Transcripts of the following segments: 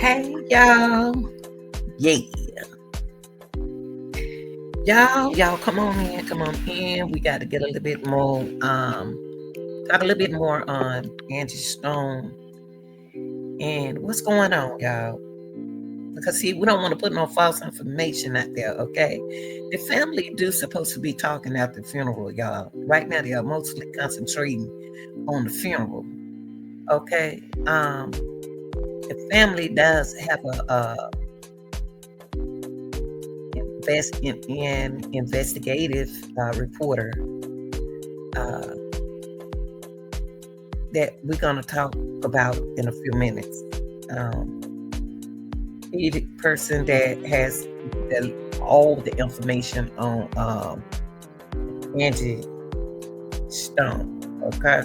Hey y'all. Yeah. Y'all come on in. We got to get a little bit more talk a little bit more on Angie Stone and what's going on, y'all. Because see, we don't want to put no false information out there, okay? The family do supposed to be talking at the funeral, y'all. Right now they are mostly concentrating on the funeral. Okay. The family does have a investigative reporter uh, that we're going to talk about in a few minutes. He's the person that has all the information on Angie Stone. Okay.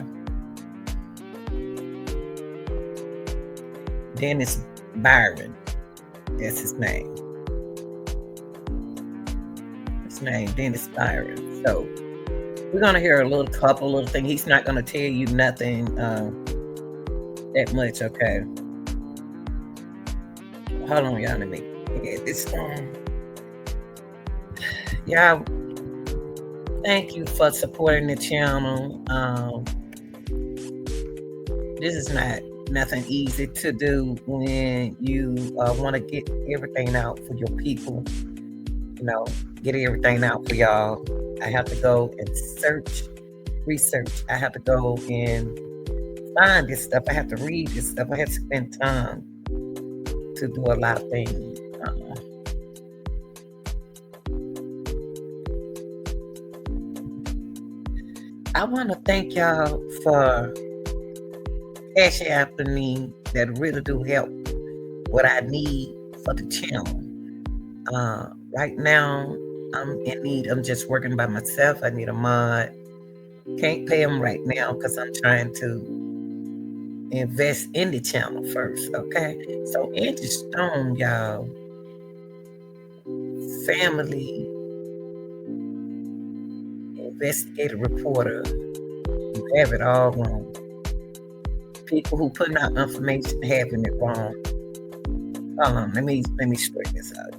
Dennis BYRON. That's his name. Dennis BYRON. So we're gonna hear a couple little things. He's not gonna tell you nothing that much, okay? Hold on, y'all. Let me get this on. Y'all, thank you for supporting the channel. This is nothing easy to do when you want to get everything out for your people. Get everything out for y'all. I have to go and research. I have to go and find this stuff. I have to read this stuff. I have to spend time to do a lot of things. I want to thank y'all for cash apping me. That really do help what I need for the channel. Right now, I'm in need. I'm just working by myself. I need a mod. Can't pay them right now because I'm trying to invest in the channel first. Okay. So Angie Stone, y'all, family investigative reporter. You have it all wrong. People who putting out information having it wrong. Let me straighten this out.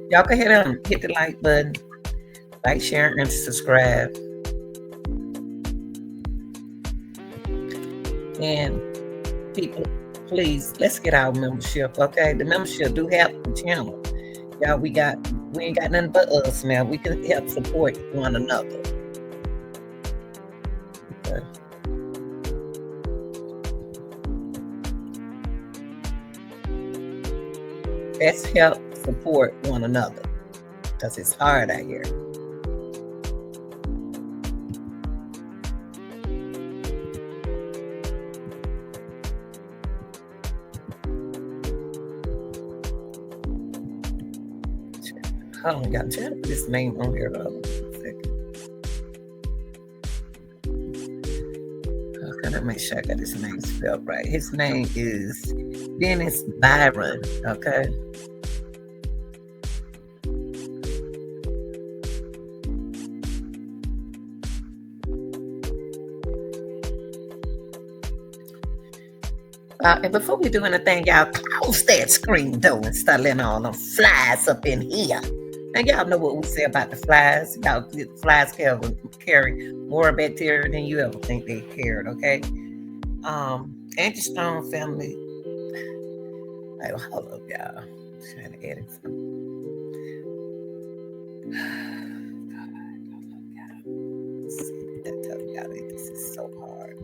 Y'all go ahead and hit the like button, like, share, and subscribe. And people, please, let's get our membership, okay? The membership do help the channel. Y'all, we ain't got nothing but us now. We can help support one another. Okay. Let's help support one another because it's hard out here. Hold on, y'all. Try to put his name on here. Hold on a second. Okay, let me make sure I got his name spelled right. His name is Dennis BYRON. Okay. And before we do anything, y'all close that screen door and start letting all them flies up in here. And y'all know what we say about the flies. Y'all, the flies carry more bacteria than you ever think they carried, okay? Angie Stone family. Hold up, y'all. I'm trying to edit something. God, this is so hard.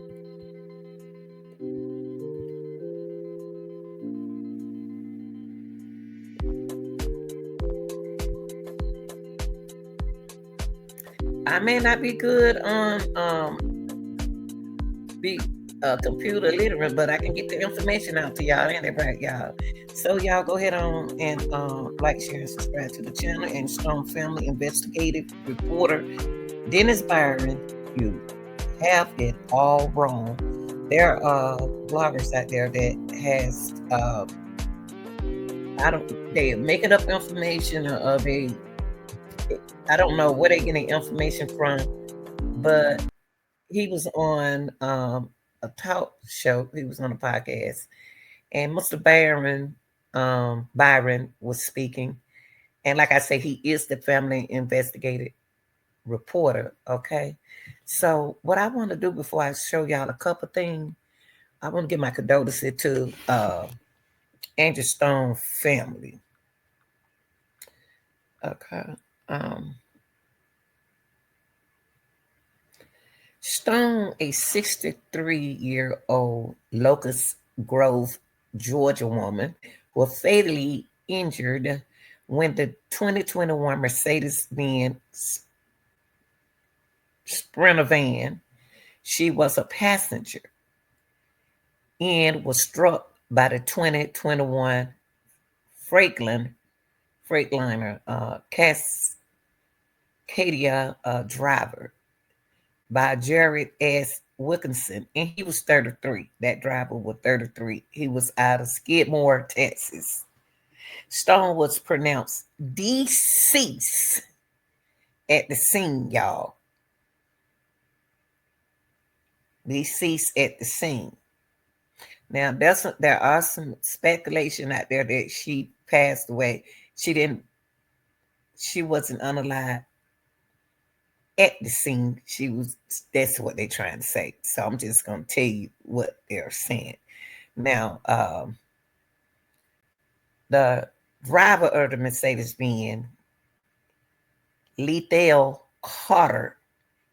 I may not be good on be computer literate, but I can get the information out to y'all. Ain't it right, y'all? So y'all go ahead on and like, share, and subscribe to the channel. And Stone Family Investigative Reporter Dennis BYRON. You have it all wrong. There are bloggers out there that has they're making up information, or I don't know where they're getting information from, but he was on a talk show. He was on a podcast, And Mr. Byron was speaking. And like I say, he is the family investigative reporter. Okay. So what I want to do before I show y'all a couple things, I want to give my condolences to Angie Stone family. Okay. Um, Stone, a 63-year-old Locust Grove, Georgia woman, was fatally injured when the 2021 Mercedes-Benz Sprinter van she was a passenger and was struck by the 2021 Freightliner Cascadia driver by Jared S. Wilkinson, and he was 33. That driver was 33. He was out of Skidmore, Texas. Stone was pronounced deceased at the scene, y'all. Deceased at the scene. Now, there are some speculation out there that she passed away. She wasn't unalive at the scene. That's what they're trying to say. So I'm just going to tell you what they're saying. Now, the driver of the Mercedes-Benz, Lethal Carter,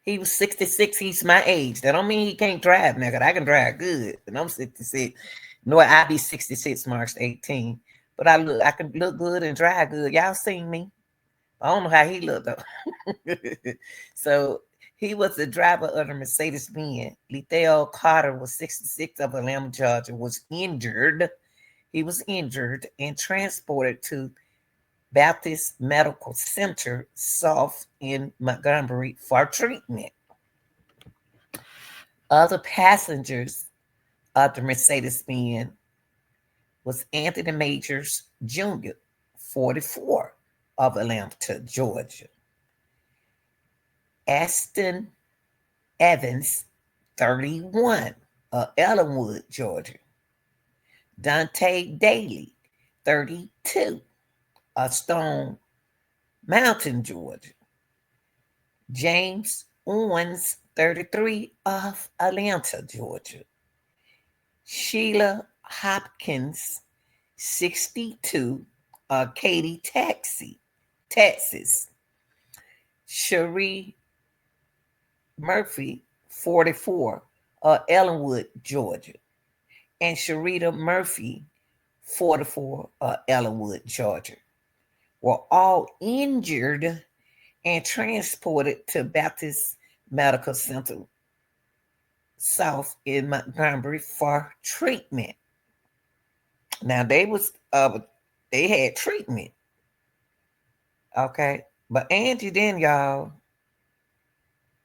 he was 66. He's my age. That don't mean he can't drive, nigga. I can drive good, and I'm 66. No, I be 66 March 18. But I can look good and drive good. Y'all seen me. I don't know how he looked though. So he was the driver of the Mercedes-Benz. Lethal Carter was 66 of Atlanta, Georgia, was injured. He was injured and transported to Baptist Medical Center South in Montgomery for treatment. Other passengers of the Mercedes-Benz was Anthony Majors Jr., 44, of Atlanta, Georgia. Aston Evans, 31, of Ellenwood, Georgia. Dante Daly, 32, of Stone Mountain, Georgia. James Owens, 33, of Atlanta, Georgia. Sheila Hopkins, 62, of Katy, Texas. Cherie Murphy, 44, of Ellenwood, Georgia. And Sharita Murphy, 44, of Ellenwood, Georgia, were all injured and transported to Baptist Medical Center South in Montgomery for treatment. Now they had treatment, okay. But Angie, then y'all,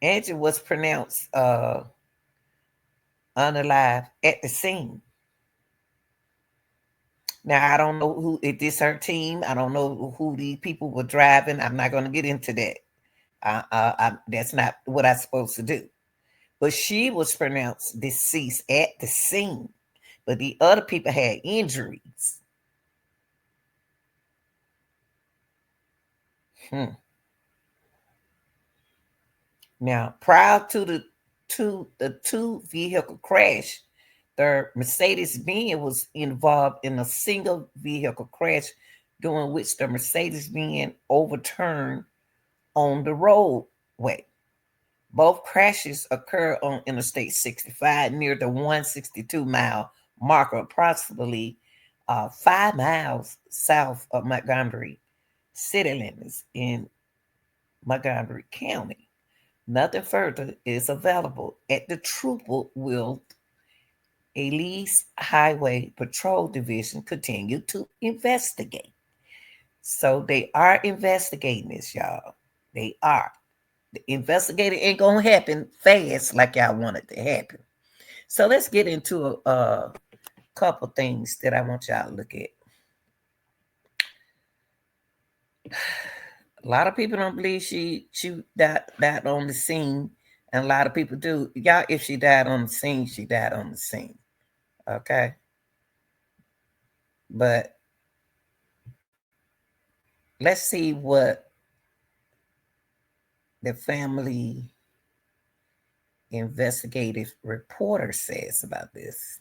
Angie was pronounced unalive at the scene. Now I don't know who it is. Her team. I don't know who these people were driving. I'm not going to get into that. That's not what I'm supposed to do. But she was pronounced deceased at the scene. But the other people had injuries. Now, prior to the two vehicle crash, the Mercedes-Benz was involved in a single vehicle crash, during which the Mercedes-Benz overturned on the roadway. Both crashes occurred on Interstate 65 near the 162-mile marker, approximately 5 miles south of Montgomery city limits in Montgomery County. Nothing further is available at the Troopville Elise Highway Patrol Division continue to investigate. So they are investigating this, y'all. They are. The investigating ain't gonna happen fast like y'all want it to happen. So let's get into a couple things that I want y'all to look at. A lot of people don't believe she died on the scene, and a lot of people do. Y'all, if she died on the scene, she died on the scene. Okay. But let's see what the family investigative reporter says about this.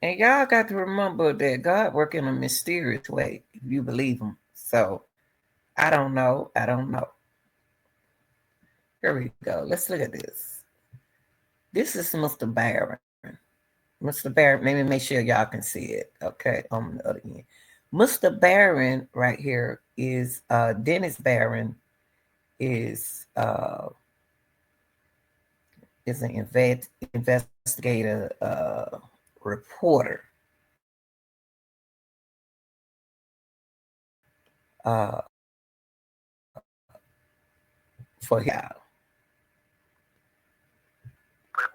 And y'all got to remember that God work in a mysterious way if you believe him. So I don't know. I don't know. Here we go. Let's look at this. This is Mr. BYRON. Mr. BYRON, let me make sure y'all can see it. Okay, on the other end. Mr. BYRON right here is Dennis BYRON is an investigator reporter for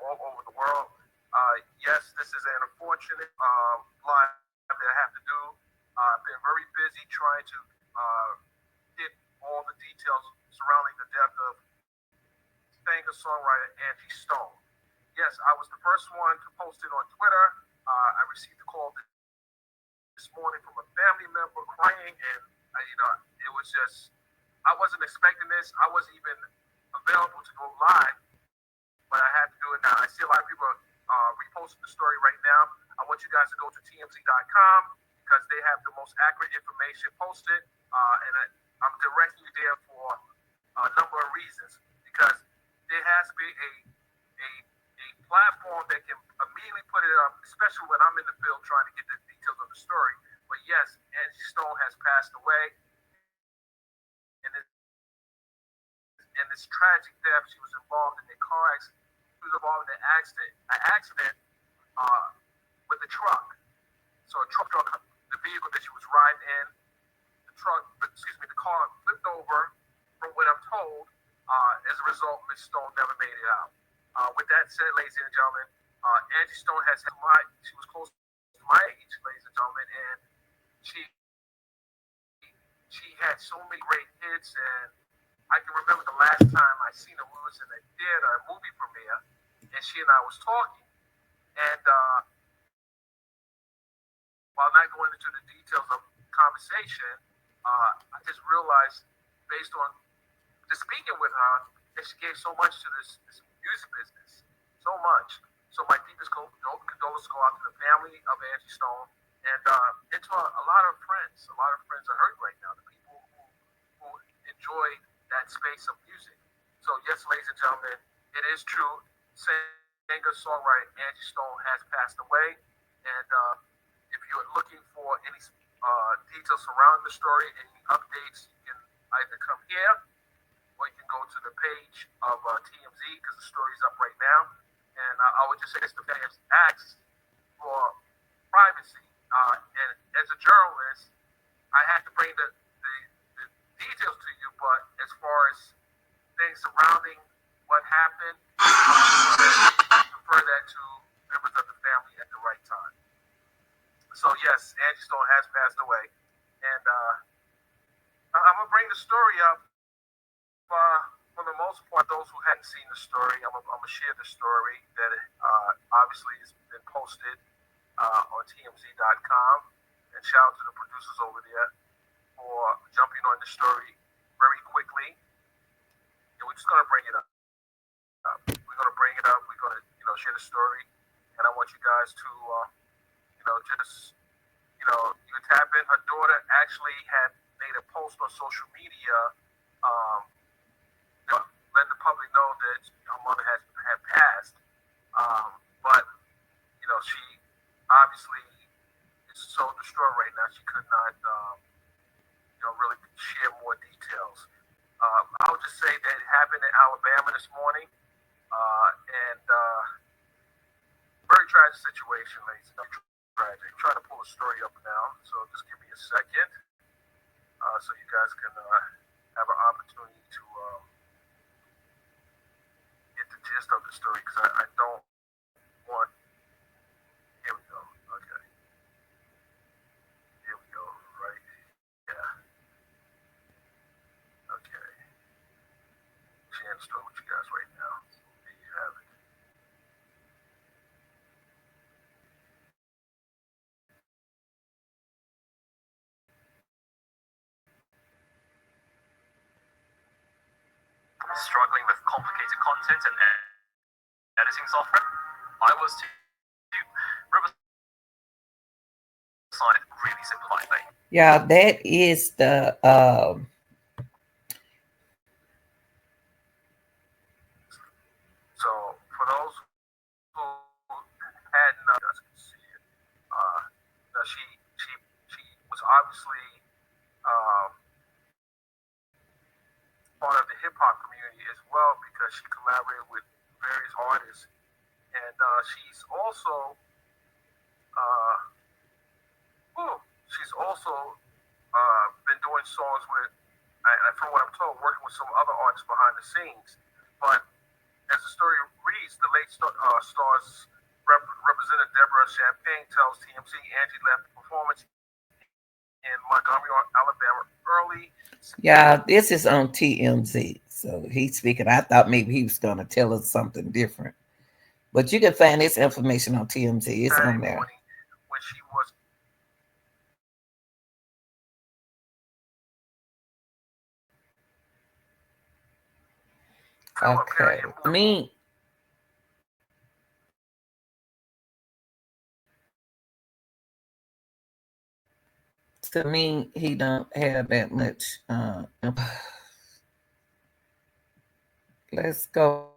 all over the world. Yes, this is an unfortunate live that I have to do. I've been very busy trying to get all the details surrounding the death of singer-songwriter Angie Stone. Yes, I was the first one to post it on Twitter. I received a call this morning from a family member crying, and it was just I wasn't expecting this. I wasn't even available to go live, but I had to do it now. I see a lot of people reposting the story right now. I want you guys to go to tmz.com because they have the most accurate information posted, and I'm directing you there for a number of reasons. Because there has to be a platform that can immediately put it up, especially when I'm in the field trying to get the details of the story. But yes, Angie Stone has passed away. In this tragic death, she was involved in a car accident. She was involved in an accident with a truck. So a truck, the vehicle that she was riding in, the car flipped over. From what I'm told, as a result, Miss Stone never made it out. With that said, ladies and gentlemen, Angie Stone she was close to my age, ladies and gentlemen, and she had so many great hits, and I can remember the last time I seen her. We was in a theater, a movie premiere, and she and I was talking. And while not going into the details of the conversation, I just realized, based on just speaking with her, that she gave so much to this music business, so much. So my deepest condolences go out to the family of Angie Stone, and to a lot of friends. A lot of friends are hurt right now. The people who enjoy that space of music. So yes, ladies and gentlemen, it is true. Singer-songwriter Angie Stone has passed away, and if you're looking for any details surrounding the story, any updates, you can either come here or you can go to the page of TMZ because the story's up right now. And I would just say this: the family has asked for privacy, and as a journalist, I had to bring the details to you. But as far as things surrounding what happened, I prefer that to members of the family at the right time. So yes, Angie Stone has passed away, and I'm gonna bring the story up. For the most part, those who hadn't seen the story, I'm gonna share the story that obviously has been posted on tmz.com. And shout out to the producers over there for jumping on the story very quickly. And we're just gonna bring it up. We're gonna bring it up. We're gonna share the story, and I want you guys to just you can tap in. Her daughter actually had made a post on social media. Um, letting the public know that her mother had passed. But she obviously is so distraught right now. She could not, really share more details. I would just say that it happened in Alabama this morning, and very tragic situation, ladies and gentlemen. Tragic. I'm trying to pull the story up now, so just give me a second, so you guys can have an opportunity to get the gist of the story, because I don't want. Here we go. Okay. Here we go. Right. Yeah. you guys right now. There you have it. Struggling with complicated content and editing software? I was too. Riverside really simplified things. Yeah, that is the So for those who had not, you guys can see it. Uh, now she was obviously um, part of the hip hop community as well because she collaborated with various artists, and she's also uh, she's also been doing songs with, from what I'm told, working with some other artists behind the scenes. But as the story reads, the late star's Representative Deborah Champagne tells TMZ Angie left the performance in Montgomery, Alabama early. yeah, this is on TMZ. So he's speaking. I thought maybe he was gonna tell us something different. But you can find this information on TMZ. It's Saturday on there. morning when she was felt very Okay. I important. mean, to me, he don't have that much. Let's go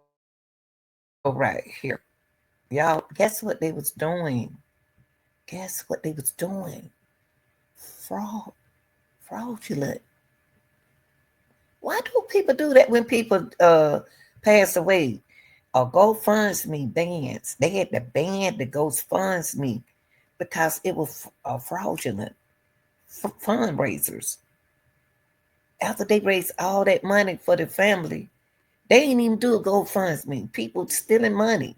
right here. Y'all, guess what they was doing? Guess what they was doing? Fraud, fraudulent. Why do people do that when people pass away? Or GoFundMe bans. They had to ban the GoFundMe because it was fraudulent fundraisers. After they raised all that money for the family, they ain't even do a GoFundMe. People stealing money.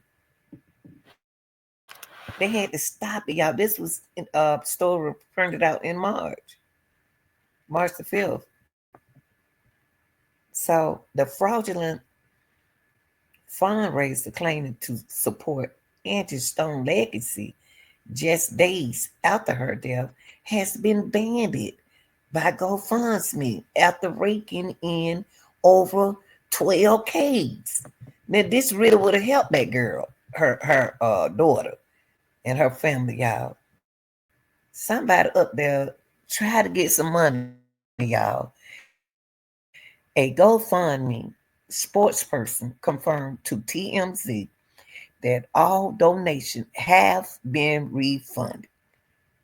They had to stop it, y'all. This was story printed out in March the 5th. So the fraudulent fundraiser claiming to support Angie Stone legacy just days after her death has been banned by GoFundMe after raking in over 12 Ks. Now this really would have helped that girl, her daughter, and her family, y'all. Somebody up there try to get some money, y'all. A GoFundMe sports person confirmed to TMZ that all donations have been refunded.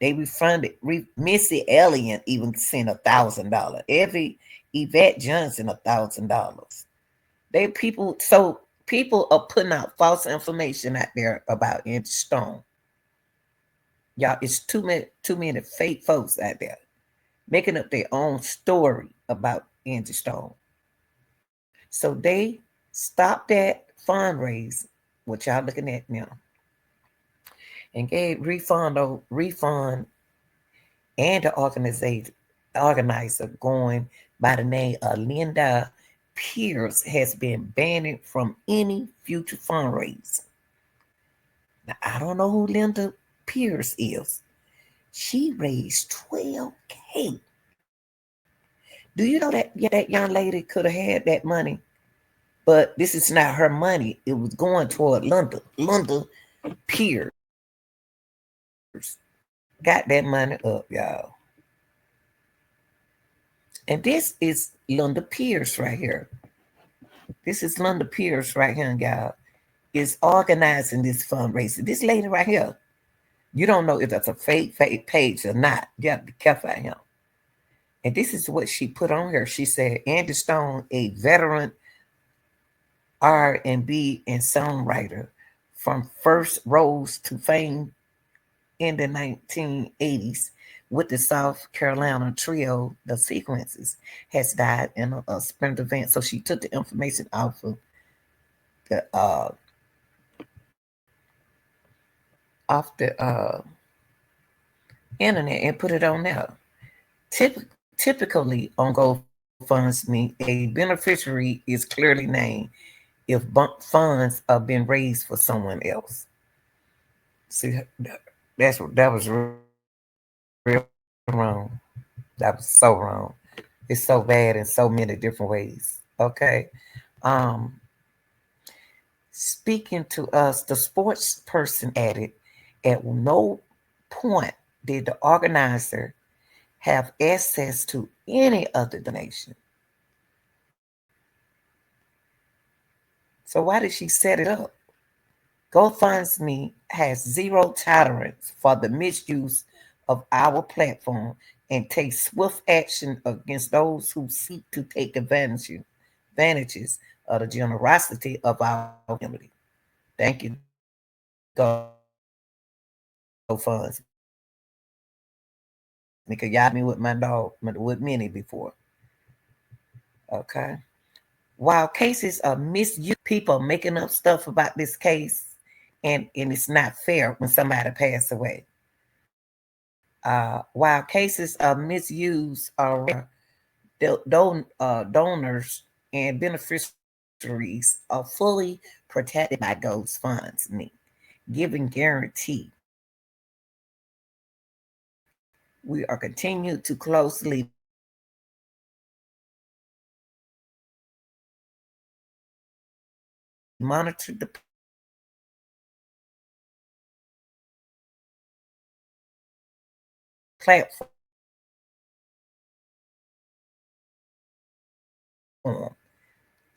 They refunded. Missy Elliott even sent $1,000. Every Yvette Johnson $1,000. They people so people are putting out false information out there about Angie Stone. Y'all, it's too many fake folks out there making up their own story about Angie Stone. So they stopped that fundraise, what y'all looking at now, and gave refund and the organizer going by the name of Linda Pierce has been banned from any future fundraising. Now I don't know who Linda Pierce is. She raised 12K. Do you know that that young lady could have had that money? But this is not her money. It was going toward Linda Pierce. Got that money up, y'all. And this is Linda Pierce right here. This is Linda Pierce right here, y'all. Is organizing this fundraiser. This lady right here. You don't know if that's a fake page or not. You have to be careful out here. And this is what she put on here. She said, Angie Stone, a veteran R&B and songwriter from first rose to fame in the 1980s with the South Carolina trio, The Sequences, has died in a sprint event. So she took the information off of the off the internet and put it on there. Typically on GoFundMe, a beneficiary is clearly named if funds are being raised for someone else. See, that was real wrong. That was so wrong. It's so bad in so many different ways. Okay. Um, Speaking to us, the sports person added, at no point did the organizer have access to any of the donation. So why did she set it up? GoFundMe has zero tolerance for the misuse of our platform and takes swift action against those who seek to take advantages of the generosity of our community. Thank you, GoFundMe. Because y'all me with my dog, with Minnie before. Okay. While cases of misuse, people making up stuff about this case, and it's not fair when somebody passed away. While cases of misuse are rare, donors and beneficiaries are fully protected by GoFundMe, giving guarantee. We are continued to closely monitor the platform.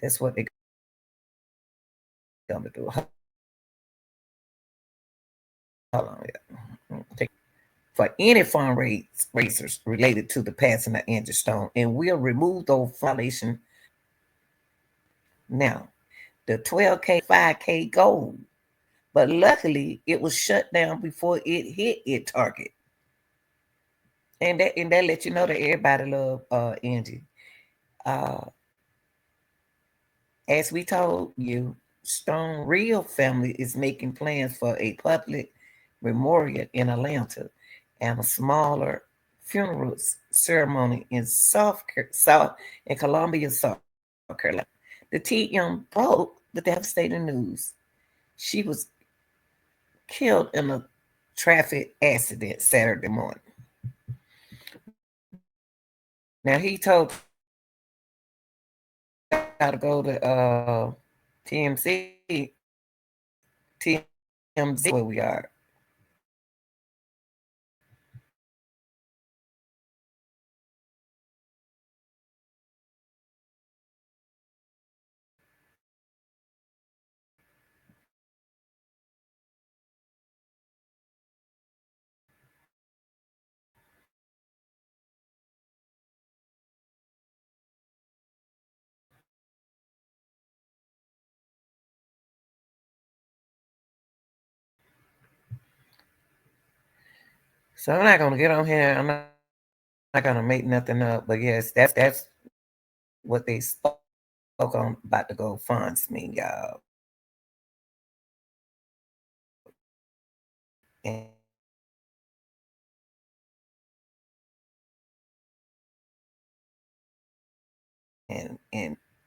That's what they're gonna do. Hold on, yeah. For any fundraisers related to the passing of Angie Stone, and we'll remove those violation. Now, the 12K, 5K goal, but luckily it was shut down before it hit its target, and that let you know that everybody love Angie. Uh, as we told you, Stone real family is making plans for a public memorial in Atlanta and a smaller funeral ceremony in South in Columbia, South Carolina. The Young broke the devastating news. She was killed in a traffic accident Saturday morning. Now he told y'all to go to TMZ where we are. So I'm not gonna get on here. I'm not gonna make nothing up. But yes, that's what they spoke on about the GoFundMe, y'all. And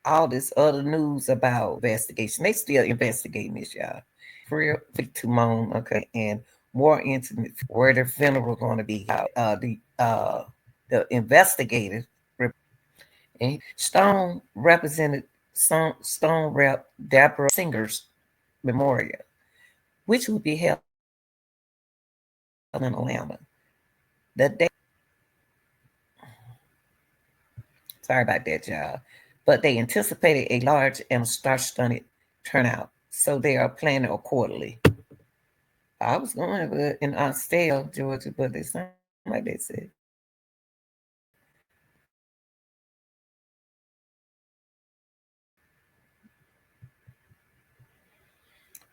all this other news about investigation. They still investigating this, y'all. Real to moan, okay, and more intimate where the funeral going to be. The investigative and Stone represented Stone rep Deborah Singer's memorial, which will be held in Atlanta. The day Sorry about that, y'all. But they anticipated a large and star-studded turnout, so they are planning accordingly. I was going in Austell, Georgia, but it sounded like they said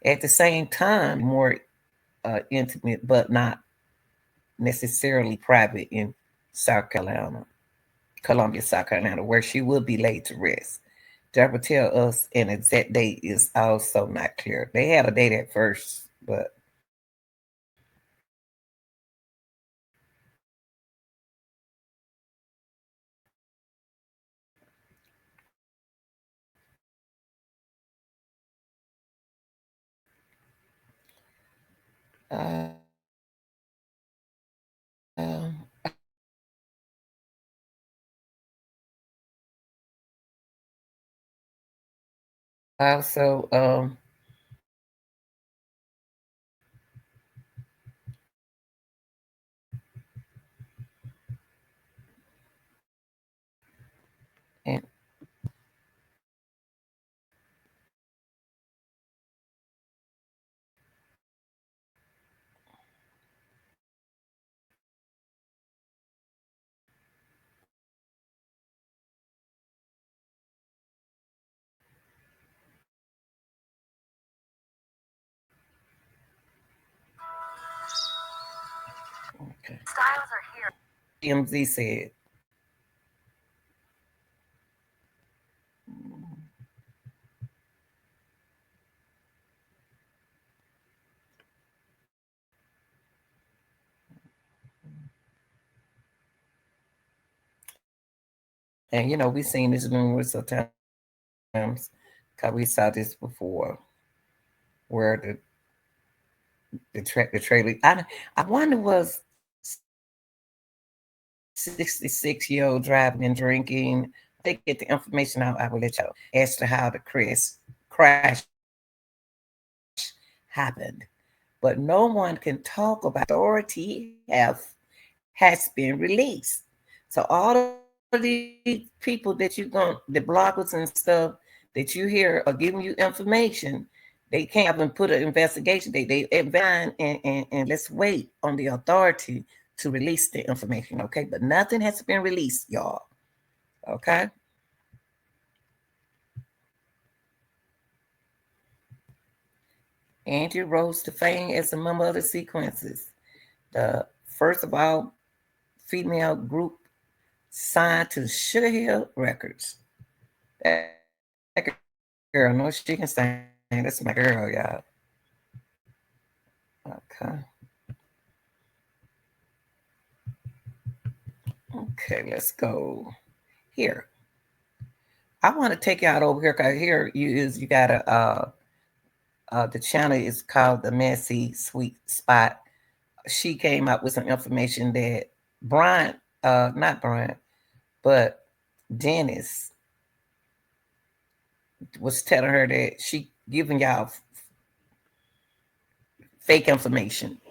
at the same time more intimate, but not necessarily private in South Carolina, Columbia, South Carolina, where she will be laid to rest. Deborah tell us an exact date is also not clear. They had a date at first, but also, and okay. TMZ said. And we've seen this numerous of times because we saw this before, where the trailer. I wonder was 66-year-old driving and drinking. They get the information out. I will let y'all as to how the crash happened. But no one can talk about authority has been released. So all of these people that the bloggers and stuff that you hear are giving you information, they can't even put an investigation. They and let's wait on the authority to release the information, okay? But nothing has been released, y'all. Okay? Angie rose to fame as a member of the Sequences, the first of all female group signed to Sugar Hill Records. That girl knows she can sing. That's my girl, y'all. Okay. Okay, let's go here. I want to take you out over here because here you got the channel is called the Messy Sweet Spot. She came up with some information that Brian, not Brian, but Dennis was telling her that she giving y'all fake information.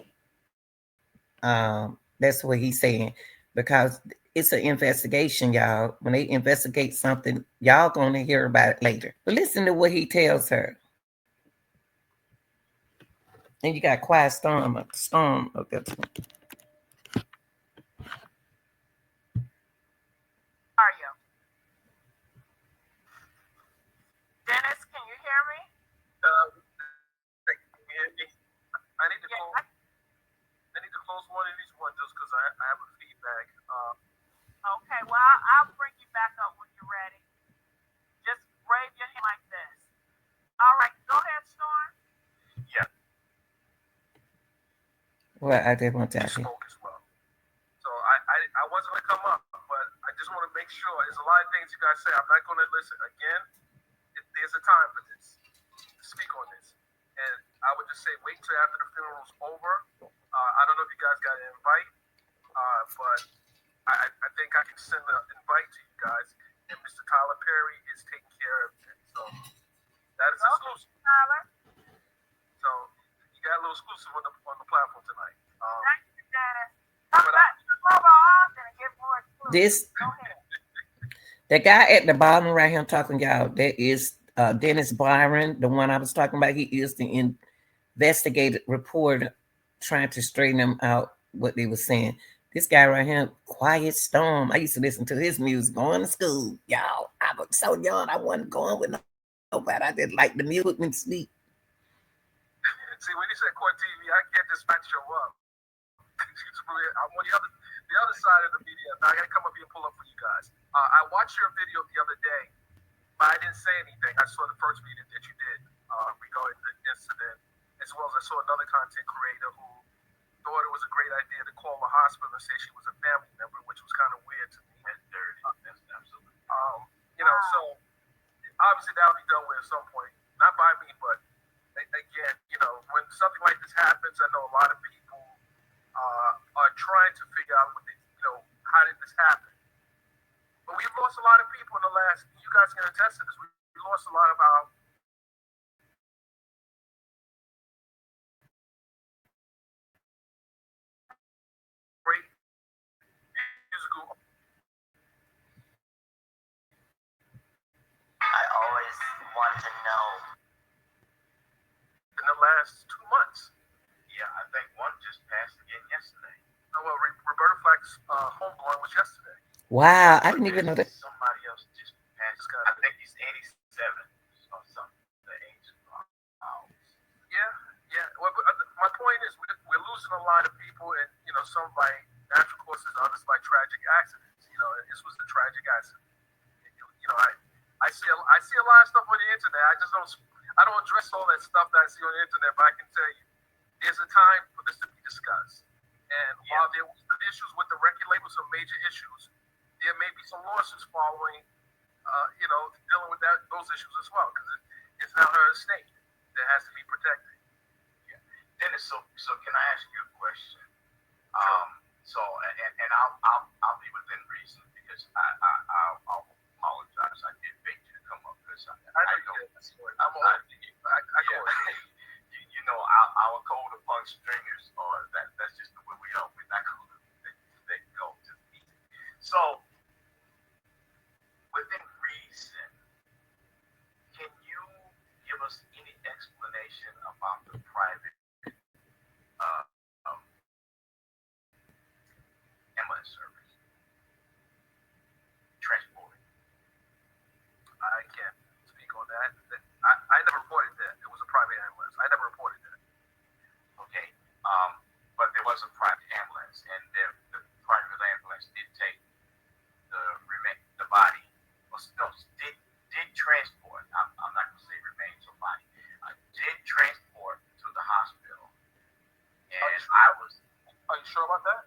That's what he's saying because it's an investigation, y'all. When they investigate something, y'all gonna hear about it later. But listen to what he tells her. And you got quiet storm up there too. I need to close. I need to close one of these windows because I have a feedback. Yeah, Well, I did want you that here. spoke as well. So I wasn't gonna come up, but I just want to make sure. There's a lot of things you guys say. I'm not gonna listen again. There's a time for this. To speak on this, and I would just say wait till after the funeral's over. I don't know if you guys got an invite, but I think I can send an invite to you guys, and Mr. Tyler Perry is taking care of it. So that is exclusive. So you got a little exclusive on the platform tonight. But This the guy at the bottom right here I'm talking y'all, that is Dennis Byron, the one I was talking about. He is the investigative reporter trying to straighten them out what they were saying. This guy right here, Quiet Storm. I used to listen to his music going to school. Y'all, I was so young, I wasn't going with nobody. I just like the music and sleep. see, when you said Court TV, I can't dispatch your up. I'm on the other side of the media. Now I got to come up here and pull up for you guys. I watched your video the other day, but I didn't say anything. I saw the first video that you did regarding the incident, as well as I saw another content creator who thought it was a great idea to call the hospital and say she was a family member, which was kind of weird to me. That's dirty. That's absolutely. So obviously that'll be done with at some point, not by me, but again, when something like this happens, since I know a lot of people are trying to figure out how did this happen. But we've lost a lot of people in the last. You guys can attest to this. We lost a lot of our great musical. I always want to know. In the last 2 months. Yeah, I think one just passed again yesterday. Oh, well, Roberta Flack's homegoing was yesterday. Wow, I didn't even know that. Somebody else just passed. I think he's 87 or something. The age. Yeah. Well, my point is, we're losing a lot of people, and some by natural causes, others by tragic accidents. This was a tragic accident. I see a lot of stuff on the internet. I don't address all that stuff that I see on the internet, but I can tell you, there's a time for this to be discussed. And while there was some issues with the record label, some major issues, there may be some lawsuits following, dealing with those issues as well, because it's now her estate that has to be protected. Yeah. Dennis, so can I ask you a question? So and I'll be within reason because I'll apologize. I did beg you to come up because I know I'm on. Our code upon stringers, or that's just the way we are. We're not going to let go to the beat. So, within reason, can you give us any explanation about the private ambulance service transporting? I can't speak on that. I never reported that. It was a private ambulance. I never reported that. Okay. But there was a private ambulance, and the private ambulance did take the body, did transport. I'm not going to say remains or body. Did transport to the hospital, and Are you sure about that?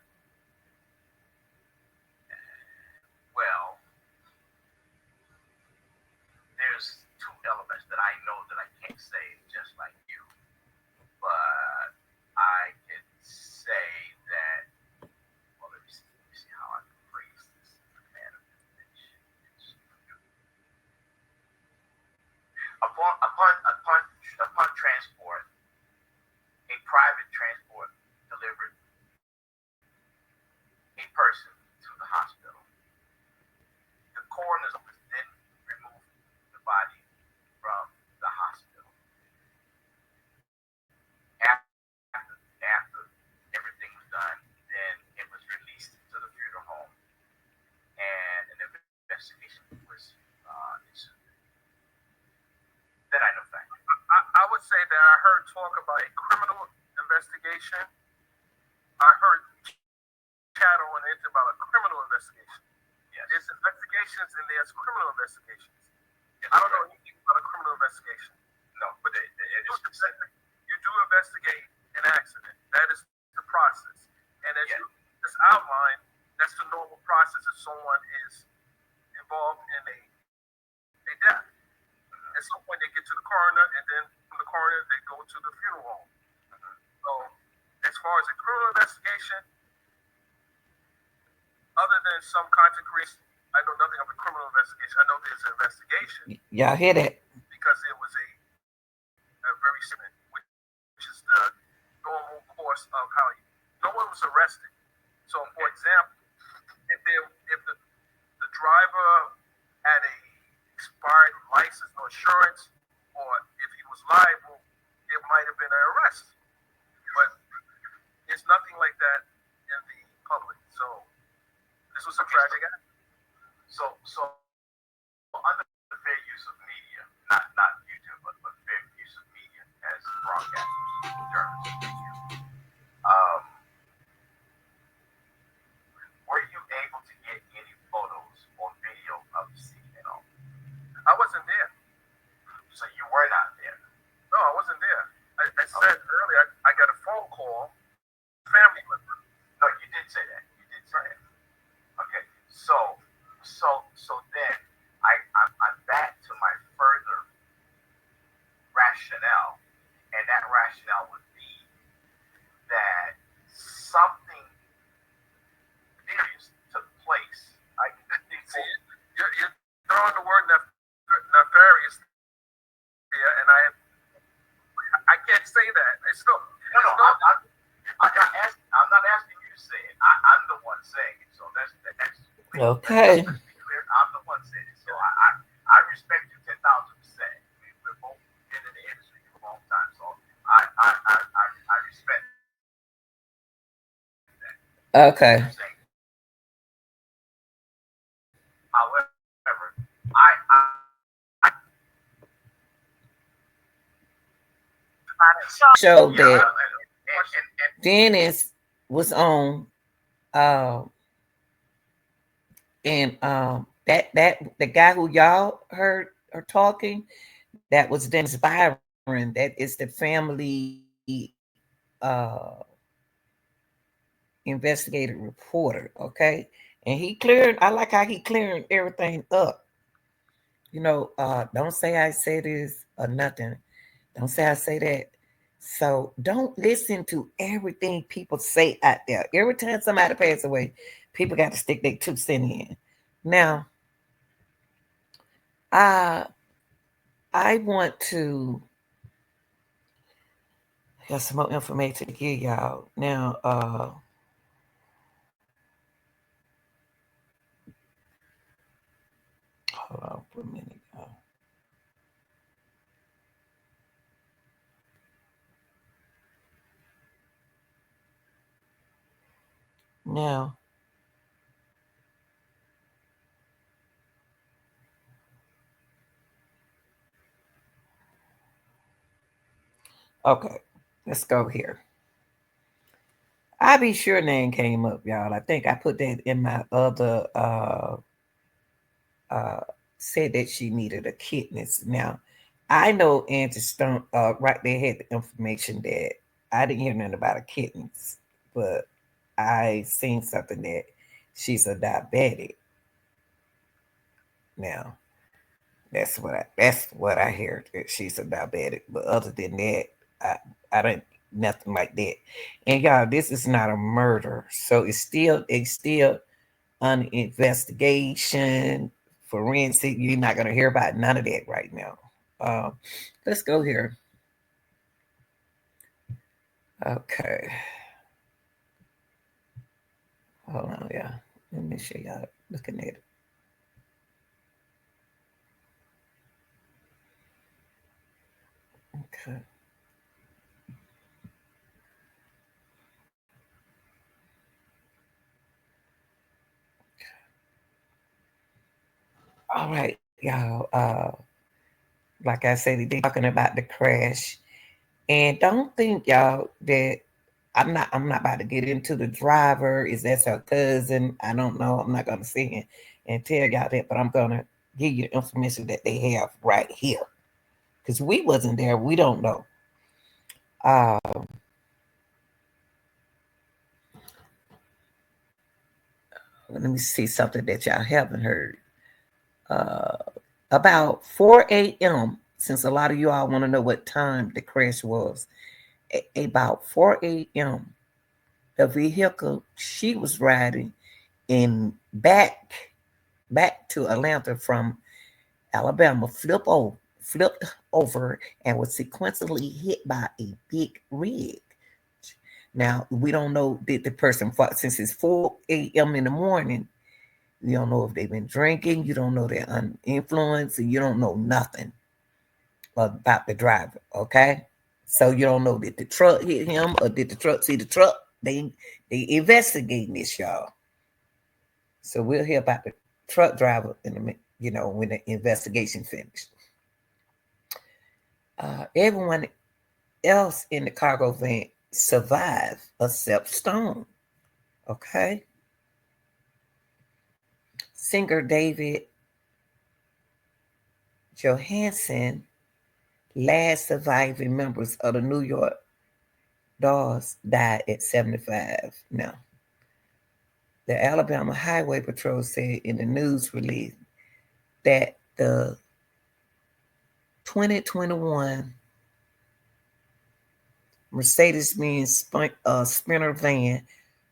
Well, there's two elements that I know that I can't say just like you, but I can say that. Well, let me see how I can phrase this in a manner that upon transport, a private transport delivered a person to the hospital. The coroner's office then removed the body from the hospital. After everything was done, then it was released to the funeral home, and an investigation was ensued. That I know fact. I would say that I heard talk about a criminal investigation. I heard chatter on the internet about a criminal investigation. Yes. There's investigations and there's criminal investigations. Yes, I don't know anything about a criminal investigation. No, but it is specific. You do investigate an accident. That is the process. And as you just outlined, that's the normal process if someone is involved in a death. At some point, they get to the coroner, and then from the coroner, they go to the funeral home. So, as far as a criminal investigation, other than some content creation, I know nothing of a criminal investigation. I know there's an investigation. Y'all hear that? Because it was a very simple, which is the normal course of how no one was arrested. So, for example, if the driver had a expired license or insurance, or if he was liable, it might have been an arrest. But there's nothing like that in the public. So this was a tragic act. So under the fair use of media, not YouTube, but fair use of media as broadcasters, journalists, were you able to get any photos or video of the scene at all? I wasn't there. So you were not there? No, I wasn't there. I said earlier, I got a phone call, family member. No, you did say that. You did say that. Okay, so then I'm back to my further rationale, and that rationale would be I can't say that. It's no. No, no, I'm not asking you to say it. I'm the one saying it. So that's Okay. let's be clear. I'm the one saying it. So I respect you 10,000%. We're both been in the industry for a long time. So I respect that. Okay. However, I Show yeah, that and Dennis was on, um, and that the guy who y'all heard are talking, that was Dennis Byron. That is the family investigative reporter. Okay, and he cleared. I like how he clearing everything up. Don't say I say this or nothing. Don't say I say that. So don't listen to everything people say out there. Every time somebody passes away, people got to stick their 2 cents in. Now, I I want to have some more information to give y'all. Now, hold on for a minute, y'all. Now, okay, let's go here. I be sure name came up, y'all. I think I put that in my other uh said that she needed a kidneys. Now, I know Angie Stone right there had the information that I didn't hear nothing about a kidneys, but I seen something that she's a diabetic. Now, that's what I heard, that she's a diabetic. But other than that, I don't, nothing like that. And y'all, this is not a murder, so it's still an investigation, forensic. You're not gonna hear about none of that right now. Um, let's go here. Okay, hold on, yeah. Let me show y'all looking at it. Okay. All right, y'all. Like I said, they talking about the crash, and don't think y'all that I'm not about to get into the driver. Is that her cousin? I don't know. I'm not gonna sit here and tell y'all that, but I'm gonna give you the information that they have right here, because we wasn't there. We don't know. Uh, let me see something that y'all haven't heard. Uh, about 4 a.m. Since a lot of you all want to know what time the crash was, about 4 a.m. the vehicle she was riding in back to Atlanta from Alabama flipped over and was sequentially hit by a big rig. Now we don't know did the person fought since it's 4 a.m. in the morning. You don't know if they've been drinking. You don't know their influence, and you don't know nothing about the driver. Okay, so you don't know did the truck hit him or did the truck see the truck. They investigating this, y'all. So we'll hear about the truck driver in a minute. When the investigation finished. Everyone else in the cargo van survived except Stone. Okay. Singer David Johansen, last surviving members of the New York Dolls, died at 75. Now, the Alabama Highway Patrol said in the news release that the 2021 Mercedes-Benz Sprinter van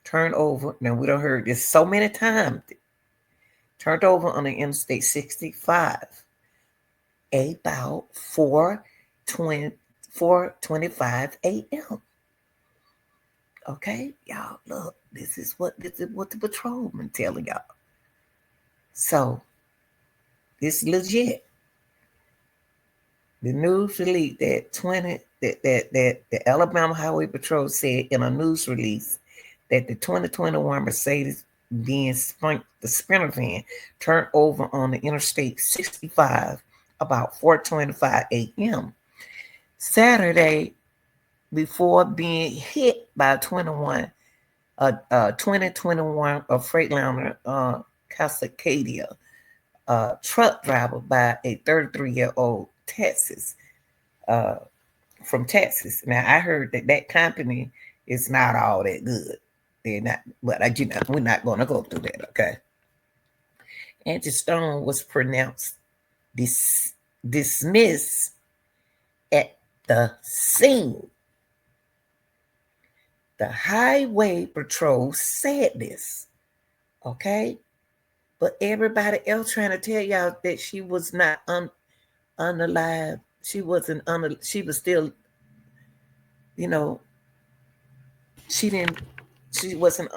turned over. Now, we don't heard this so many times. Turned over on the Interstate 65 about 4:20 4:25 a.m. Okay, y'all, look, this is what the patrolman telling y'all. So it's legit. The news release that 20 that the Alabama Highway Patrol said in a news release that the 2021 Mercedes Benz the Sprinter van turned over on the Interstate 65 about 4:25 a.m. Saturday before being hit by 2021 Freightliner Cascadia truck driver by a 33-year-old Texas uh, from Texas. Now I heard that company is not all that good. They're not, but we're not going to go through that. Okay. Angie Stone was pronounced dismissed at the scene. The Highway Patrol said this. Okay. But everybody else trying to tell y'all that she was not unalive. She wasn't she was still, you know, she didn't she wasn't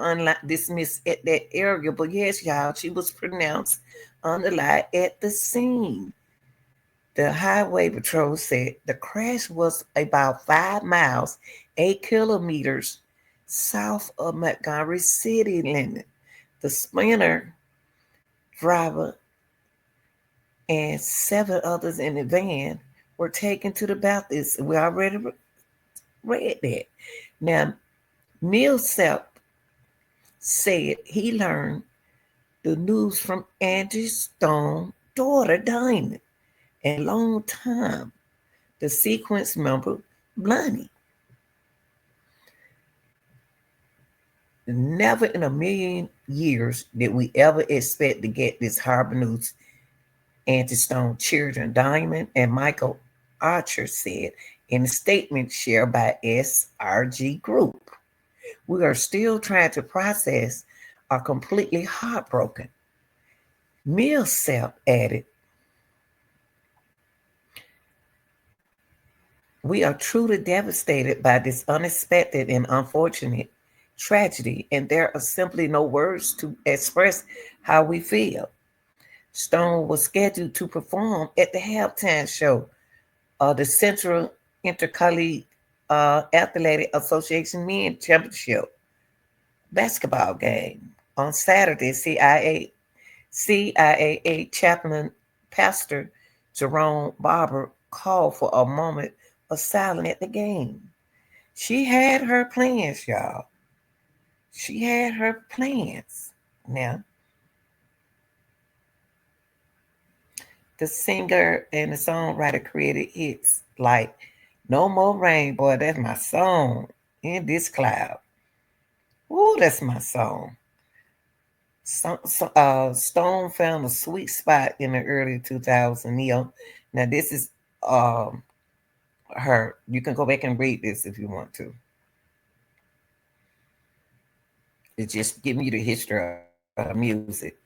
dismissed at that area. But yes, y'all, she was pronounced unalive at the scene. The Highway Patrol said the crash was about 5 miles, 8 kilometers south of Montgomery city limit. The Sprinter driver and 7 others in the van were taken to the Baptist. We already read that. Now, Millsap said he learned the news from Angie Stone's daughter, Diamond, and long time the sequence member, Blondie. Never in a million years did we ever expect to get this horrible news, Angie Stone's children, Diamond and Michael Archer, said in a statement shared by SRG Group. We are still trying to process, are completely heartbroken. Millsap added, we are truly devastated by this unexpected and unfortunate tragedy, and there are simply no words to express how we feel. Stone was scheduled to perform at the halftime show of the Central Intercollegiate Athletic Association Men's Championship basketball game on Saturday. CIAA chaplain Pastor Jerome Barber called for a moment of silence at the game. She had her plans, y'all. She had her plans. Now, the singer and the songwriter created hits like No More Rain, boy, that's my song. In This Cloud. Ooh, that's my song. Stone found a sweet spot in the early 2000s. Now, this is her. You can go back and read this if you want to. It's just giving you the history of music.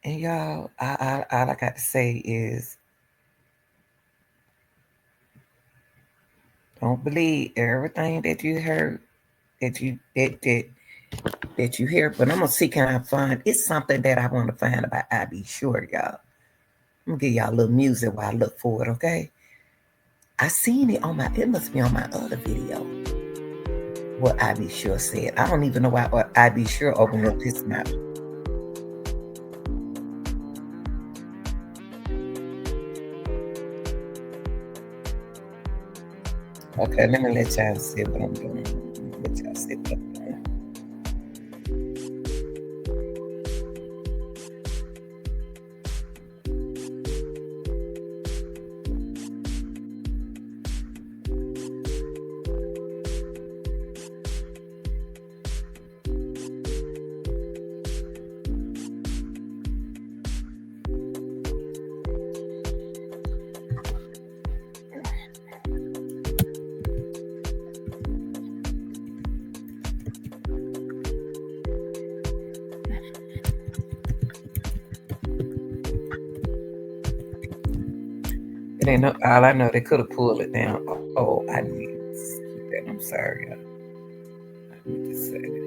And y'all, all I got to say is, don't believe everything that you heard, that you hear. But I'm gonna see, can I find? It's something that I want to find about I Be Sure, y'all. I'm gonna give y'all a little music while I look for it. Okay. I seen it on it must be on my other video. What I Be Sure said. I don't even know why I Be Sure opened up his mouth. Okay, let me let y'all see what I'm doing. Let y'all see what I'm doing. It ain't no, all I know, they could have pulled it down. Oh, I need that. I'm sorry, y'all. I need to say it.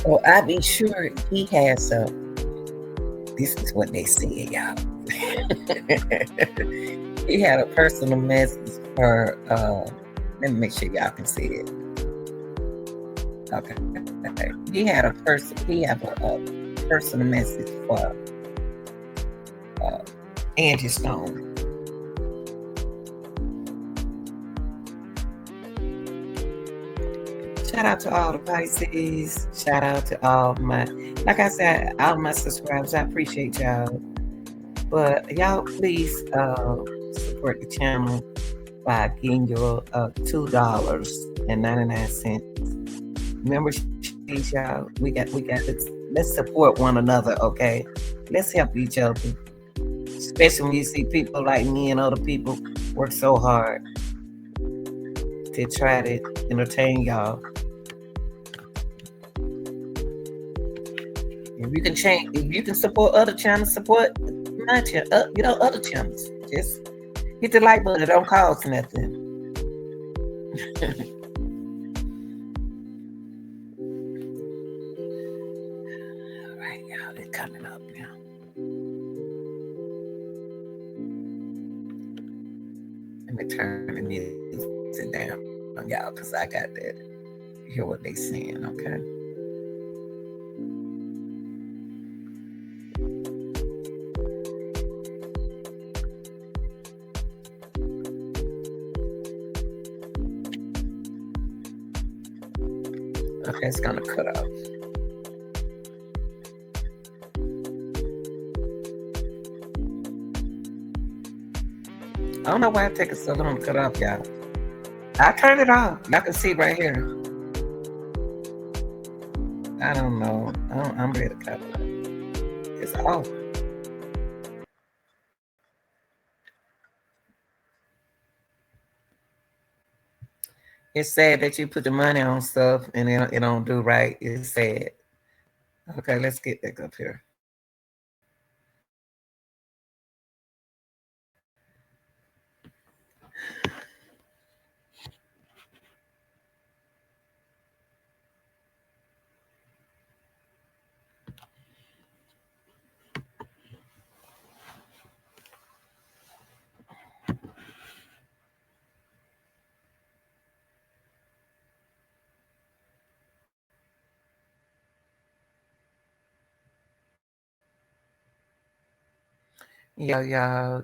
Oh, I be sure he has a. This is what they said, y'all. He had a personal message for. Let me make sure y'all can see it. Okay, he had a person. He have a personal message for uh, Angie Stone. Shout out to all the Pisces. Shout out to all my, like I said, all my subscribers. I appreciate y'all. But y'all, please support the channel by getting your $2.99 membership fees, y'all. We got this. Let's support one another, okay? Let's help each other. Especially when you see people like me and other people work so hard to try to entertain y'all. If you can change, if you can support other channels, support my channel. Other channels. Just hit the like button. It don't cost nothing. All right, y'all. It's coming up now. Let me turn the music down, y'all, because I got that. Hear what they saying, okay? Okay, it's gonna cut off. I don't know why it takes so long to cut off, y'all. I turned it off. Y'all can see right here. I don't know. I'm ready to cut it off. It's off. It's sad that you put the money on stuff and it don't do right. It's sad. Okay, let's get back up here. Yeah, y'all,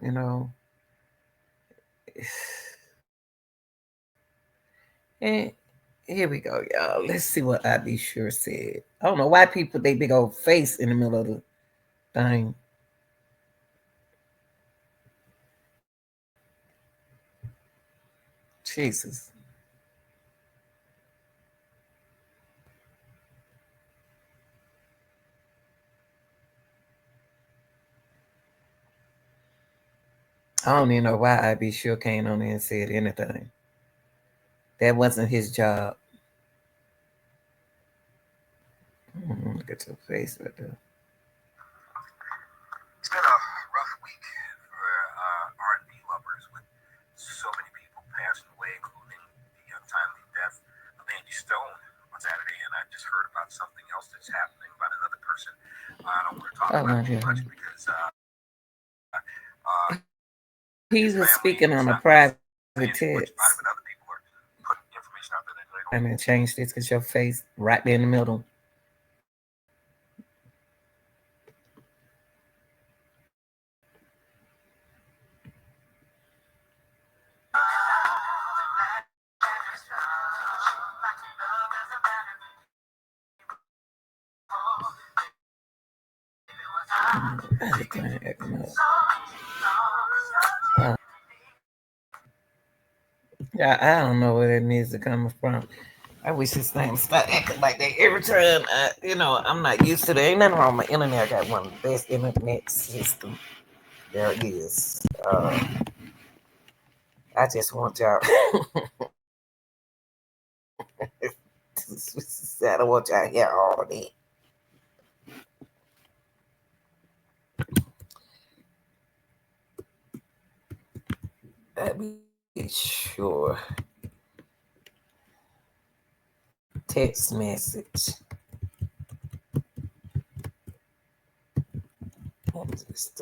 and here we go, y'all. Let's see what I be sure said. I don't know why people they big old face in the middle of the thing. Jesus. I don't even know why I be sure came on there and said anything. That wasn't his job. Look at your face right there. It's been a rough week for R&B lovers with so many people passing away, including the untimely death of Angie Stone on Saturday. And I just heard about something else that's happening about another person. I don't want to talk about it too much because he was speaking on a private text. I'm gonna change this because your face right there in the middle. Yeah, I don't know where that music coming from. I wish this thing would start acting like that every time. I'm not used to that. Ain't nothing wrong with my internet. I got one of the best internet system there is. I just want y'all. I don't want y'all to hear all of that. Let me sure. Text message. Just,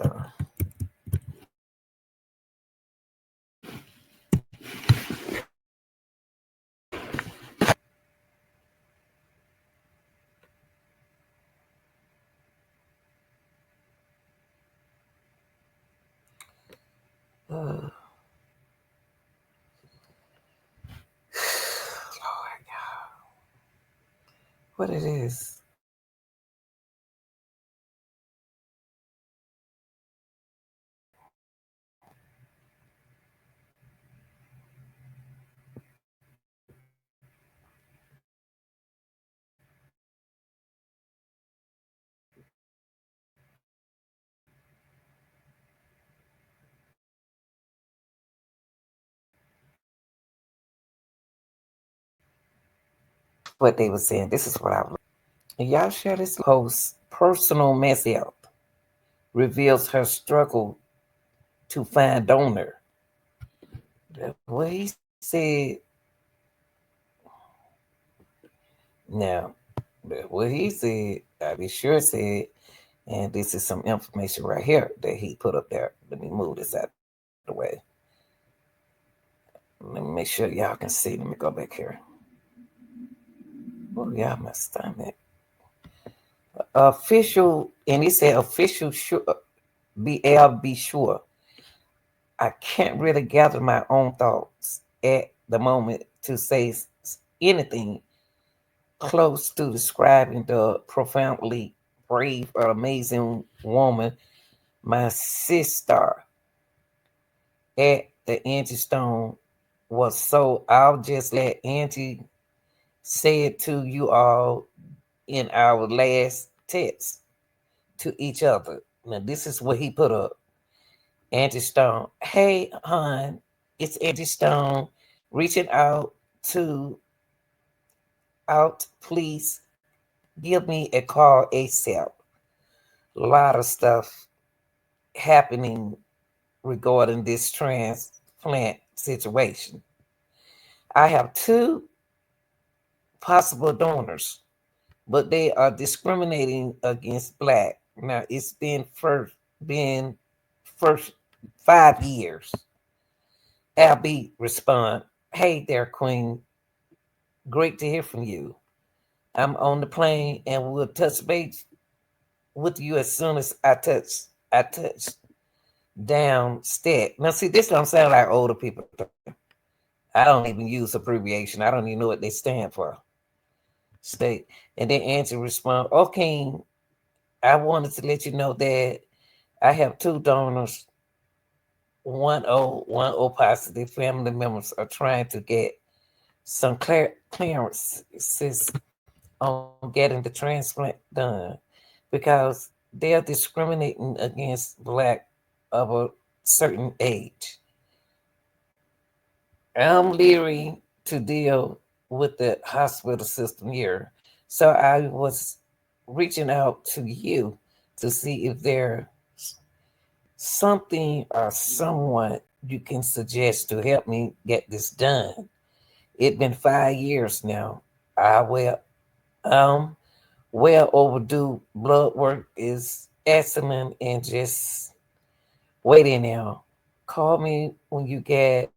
Lord, what it is? What they were saying. This is what I read. Y'all share this post. Personal mess up reveals her struggle to find donor. What he said. Now, what he said, I be sure said, and this is some information right here that he put up there. Let me move this out of the way. Let me make sure y'all can see. Let me go back here. Oh, y'all my stomach. Official, and he said official sure, be sure. I can't really gather my own thoughts at the moment to say anything close to describing the profoundly brave or amazing woman, my sister at the Angie Stone was. So I'll just let Angie say it to you all in our last text to each other. Now, this is what he put up. Angie Stone. Hey, hon, it's Angie Stone reaching to please give me a call ASAP. A lot of stuff happening regarding this transplant situation. I have two possible donors, but they are discriminating against black. Now it's been first 5 years. Albie respond, hey there, Queen. Great to hear from you. I'm on the plane and we'll touch base with you as soon as I touch down stat. Now see, this don't sound like older people. I don't even use abbreviation. I don't even know what they stand for. State. And then Angie respond, okay, I wanted to let you know that I have two donors. One O positive family members are trying to get some clearances on getting the transplant done because they're discriminating against black of a certain age. I'm leery to deal with the hospital system here. So I was reaching out to you to see if there's something or someone you can suggest to help me get this done. It's been 5 years now. I will um well overdue blood work is excellent and just waiting now. Call me when you get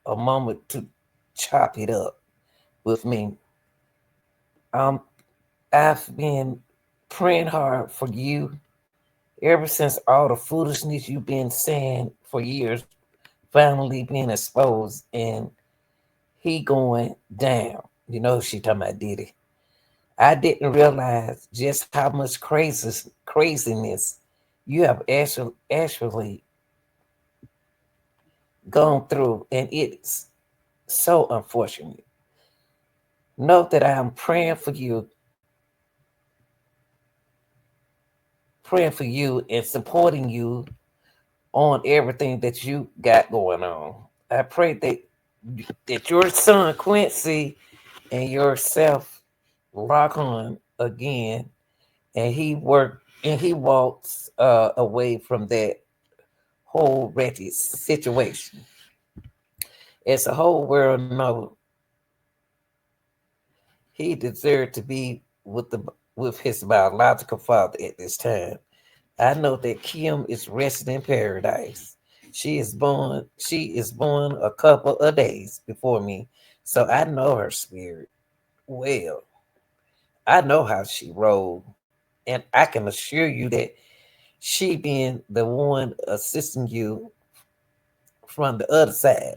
a moment to chop it up with me. Um, I've been praying hard for you ever since all the foolishness you've been saying for years finally being exposed and he going down. You know she talking about Diddy. I didn't realize just how much craziness you have actually gone through, and it's so unfortunate. Know that I am praying for you, and supporting you on everything that you got going on. I pray that your son Quincy and yourself lock on again, and he walks away from that whole wretched situation. As the whole world knows, he deserved to be with his biological father at this time. I know that Kim is resting in paradise. She is born a couple of days before me. So I know her spirit well. I know how she rolled. And I can assure you that she being the one assisting you from the other side.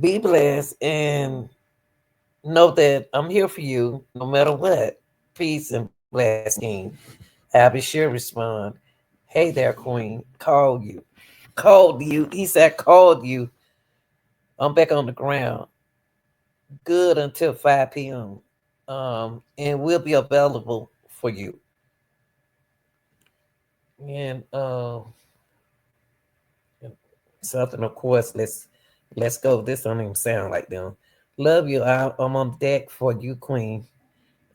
Be blessed and know that I'm here for you no matter what. Peace and blessings, King. I'll be sure to respond. Hey there, Queen. Called you. Called you. He said, called you. I'm back on the ground. Good until 5 p.m. And we'll be available for you. And something, of course, let's go. This don't even sound like them. Love you. I'm on deck for you, Queen.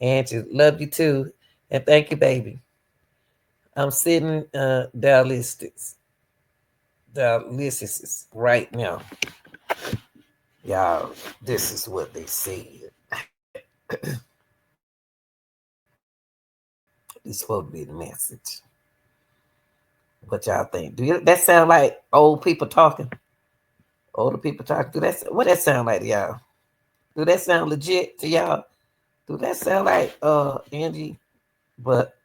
Angie, love you too. And thank you, baby. I'm sitting dialysis right now. Y'all, this is what they said. This supposed to be the message. What y'all think? That sound like old people talking? Older people talking? What that sound like to y'all? Do that sound legit to y'all? Do that sound like Angie? But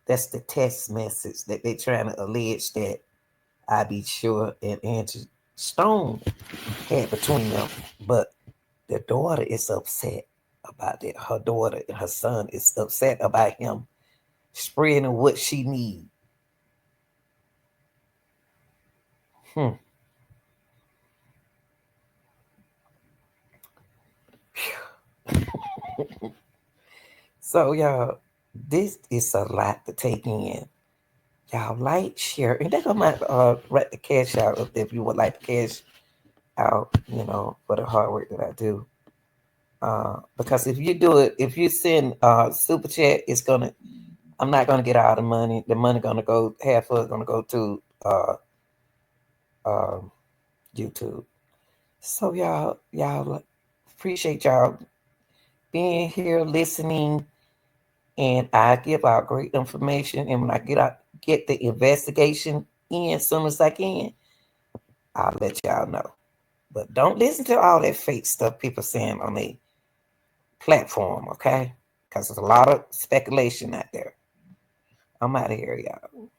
that's the text message that they trying to allege that I be sure and Angie Stone had between them. But the daughter is upset about that. Her daughter and her son is upset about him spreading what she need. Hmm. So y'all, this is a lot to take in. Y'all like, share, and then I might write the cash out if you would like to cash out, for the hard work that I do. Because if you do it, if you send super chat, I'm not gonna get all the money. The money gonna go, half of it gonna go to um YouTube. So y'all appreciate y'all being here, listening, and I give out great information. And when I get the investigation in as soon as I can, I'll let y'all know. But don't listen to all that fake stuff people saying on the platform, okay? Because there's a lot of speculation out there. I'm out of here, y'all.